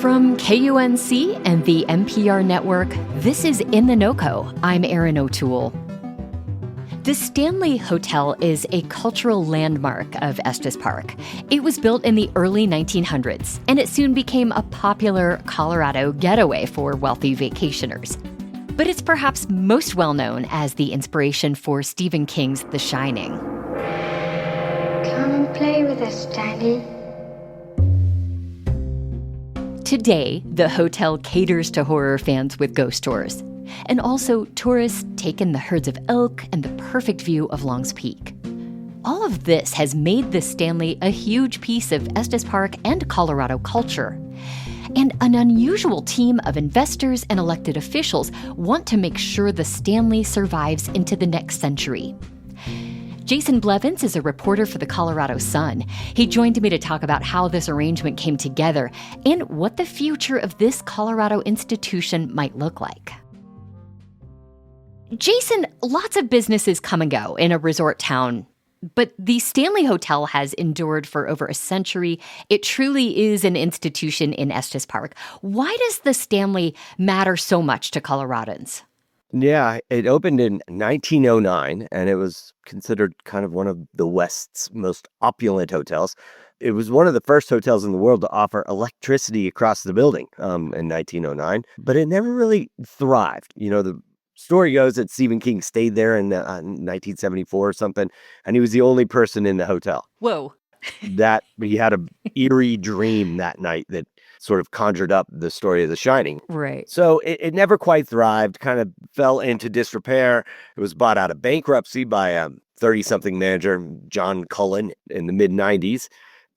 From KUNC and the NPR network, this is In The NoCo. I'm Erin O'Toole. The Stanley Hotel is a cultural landmark of Estes Park. It was built in the early 1900s, and it soon became a popular Colorado getaway for wealthy vacationers. But it's perhaps most well-known as the inspiration for Stephen King's The Shining. Come and play with us, Stanley. Today, the hotel caters to horror fans with ghost tours. And also, tourists take in the herds of elk and the perfect view of Long's Peak. All of this has made the Stanley a huge piece of Estes Park and Colorado culture. And an unusual team of investors and elected officials want to make sure the Stanley survives into the next century. Jason Blevins is a reporter for the Colorado Sun. He joined me to talk about how this arrangement came together and what the future of this Colorado institution might look like. Jason, lots of businesses come and go in a resort town, but the Stanley Hotel has endured for over a century. It truly is an institution in Estes Park. Why does the Stanley matter so much to Coloradans? Yeah, it opened in 1909, and it was considered kind of one of the West's most opulent hotels. It was one of the first hotels in the world to offer electricity across the building in 1909, but it never really thrived. You know, the story goes that Stephen King stayed there in 1974 or something, and he was the only person in the hotel. Whoa. That he had an eerie dream that night that sort of conjured up the story of The Shining. Right. So it never quite thrived, kind of fell into disrepair. It was bought out of bankruptcy by a 30-something manager, John Cullen, in the mid-90s.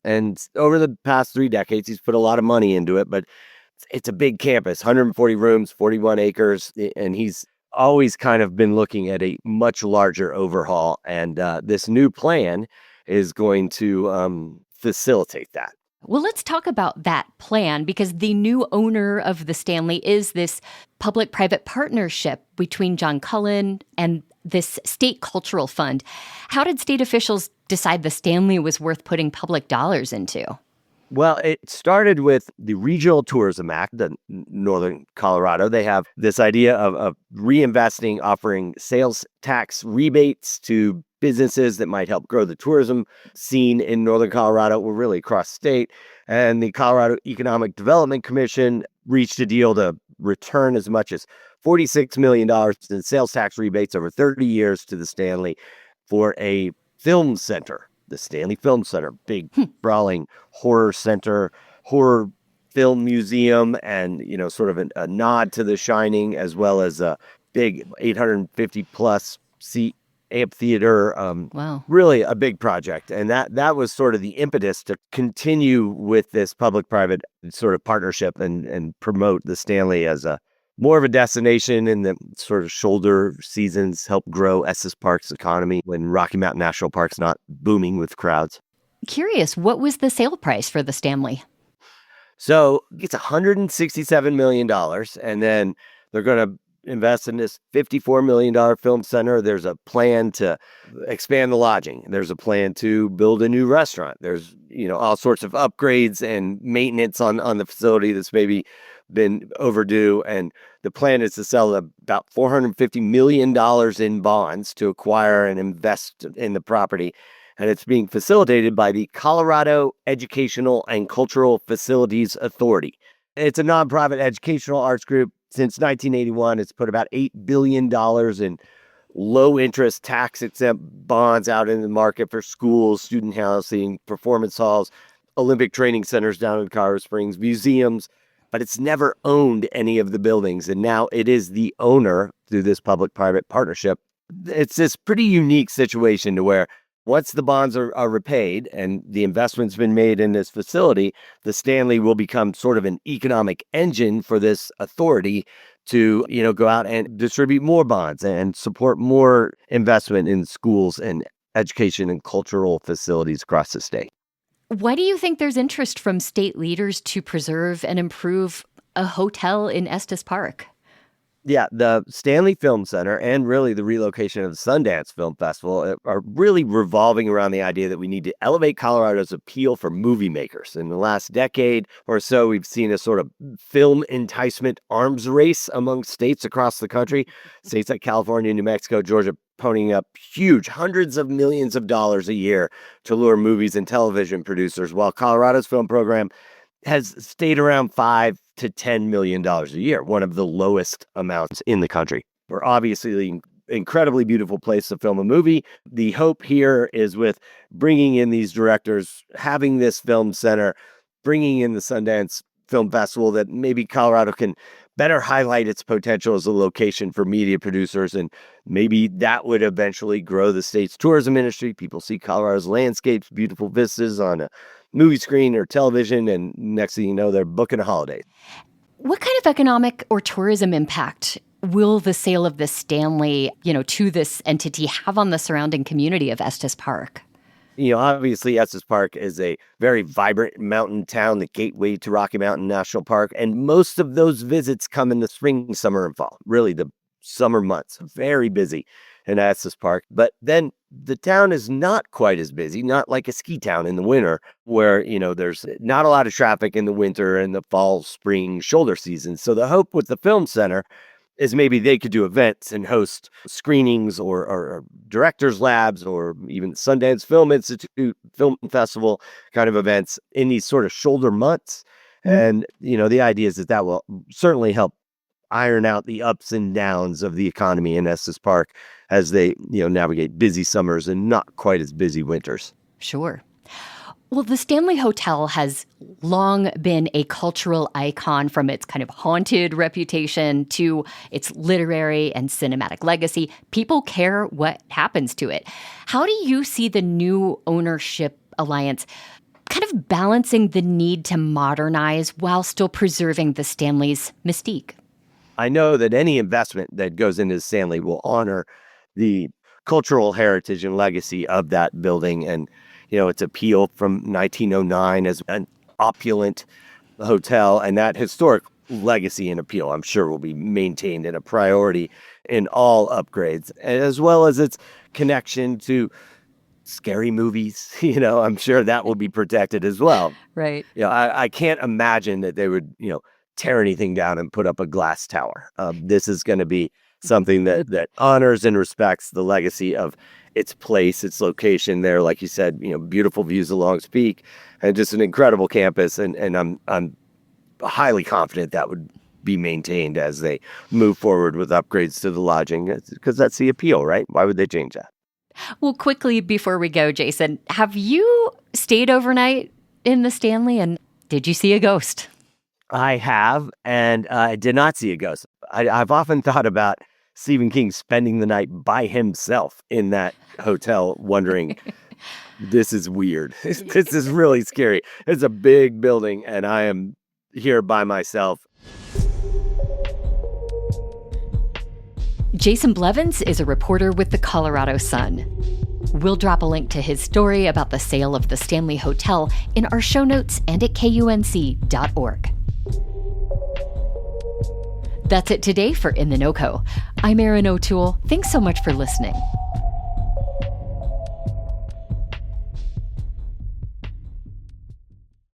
And over the past 3 decades, he's put a lot of money into it, but it's a big campus, 140 rooms, 41 acres, and he's always kind of been looking at a much larger overhaul. And this new plan is going to facilitate that. Well, let's talk about that plan, because the new owner of the Stanley is this public-private partnership between John Cullen and this state cultural fund. How did state officials decide the Stanley was worth putting public dollars into? Well, it started with the Regional Tourism Act in Northern Colorado. They have this idea of reinvesting, offering sales tax rebates to businesses that might help grow the tourism scene in Northern Colorado, or really across state. And the Colorado Economic Development Commission reached a deal to return as much as $46 million in sales tax rebates over 30 years to the Stanley for a film center. The Stanley Film Center, big, sprawling horror center, horror film museum, and, you know, sort of a nod to The Shining, as well as a big 850-plus seat amphitheater. Wow. Really a big project. And that was sort of the impetus to continue with this public-private sort of partnership and promote the Stanley as a more of a destination in the sort of shoulder seasons, help grow Estes Park's economy when Rocky Mountain National Park's not booming with crowds. Curious, what was the sale price for the Stanley? So it's $167 million, and then they're going to invest in this $54 million film center. There's a plan to expand the lodging. There's a plan to build a new restaurant. There's, you know, all sorts of upgrades and maintenance on the facility that's maybe been overdue. And the plan is to sell about $450 million in bonds to acquire and invest in the property. And it's being facilitated by the Colorado Educational and Cultural Facilities Authority. It's a nonprofit educational arts group. Since 1981, it's put about $8 billion in low-interest, tax-exempt bonds out in the market for schools, student housing, performance halls, Olympic training centers down in Colorado Springs, museums, but it's never owned any of the buildings. And now it is the owner through this public-private partnership. It's this pretty unique situation to where once the bonds are repaid and the investment's been made in this facility, the Stanley will become sort of an economic engine for this authority to, you know, go out and distribute more bonds and support more investment in schools and education and cultural facilities across the state. Why do you think there's interest from state leaders to preserve and improve a hotel in Estes Park? Yeah, the Stanley Film Center and really the relocation of the Sundance Film Festival are really revolving around the idea that we need to elevate Colorado's appeal for movie makers. In the last decade or so, we've seen a sort of film enticement arms race among states across the country. States like California, New Mexico, Georgia ponying up huge hundreds of millions of dollars a year to lure movies and television producers, while Colorado's film program has stayed around $5 to $10 million a year, one of the lowest amounts in the country. We're obviously an incredibly beautiful place to film a movie. The hope here is with bringing in these directors, having this film center, bringing in the Sundance Film Festival, that maybe Colorado can better highlight its potential as a location for media producers. And maybe that would eventually grow the state's tourism industry. People see Colorado's landscapes, beautiful vistas on a movie screen or television, and next thing you know, they're booking a holiday. What kind of economic or tourism impact will the sale of the Stanley, to this entity have on the surrounding community of Estes Park? Obviously, Estes Park is a very vibrant mountain town, the gateway to Rocky Mountain National Park. And most of those visits come in the spring, summer, and fall. Really, the summer months, very busy in Estes Park. But then the town is not quite as busy, not like a ski town in the winter, where, there's not a lot of traffic in the winter and the fall, spring, shoulder season. So the hope with the film center is maybe they could do events and host screenings or directors' labs or even the Sundance Film Institute Film Festival kind of events in these sort of shoulder months. And, the idea is that will certainly help iron out the ups and downs of the economy in Estes Park as they, navigate busy summers and not quite as busy winters. Sure. Well, the Stanley Hotel has long been a cultural icon, from its kind of haunted reputation to its literary and cinematic legacy. People care what happens to it. How do you see the new ownership alliance kind of balancing the need to modernize while still preserving the Stanley's mystique? I know that any investment that goes into Stanley will honor the cultural heritage and legacy of that building and its appeal from 1909 as an opulent hotel, and that historic legacy and appeal, I'm sure, will be maintained and a priority in all upgrades, as well as its connection to scary movies. I'm sure that will be protected as well. Right. I can't imagine that they would, tear anything down and put up a glass tower. This is going to be something that honors and respects the legacy of its place, its location there. Like you said, beautiful views of Longs Peak and just an incredible campus. And I'm highly confident that would be maintained as they move forward with upgrades to the lodging, because that's the appeal, right? Why would they change that? Well, quickly before we go, Jason, have you stayed overnight in the Stanley, and did you see a ghost? I have, and I did not see a ghost. I've often thought about Stephen King spending the night by himself in that hotel, wondering, this is weird. This is really scary. It's a big building, and I am here by myself. Jason Blevins is a reporter with the Colorado Sun. We'll drop a link to his story about the sale of the Stanley Hotel in our show notes and at KUNC.org. That's it today for In The NoCo. I'm Erin O'Toole. Thanks so much for listening.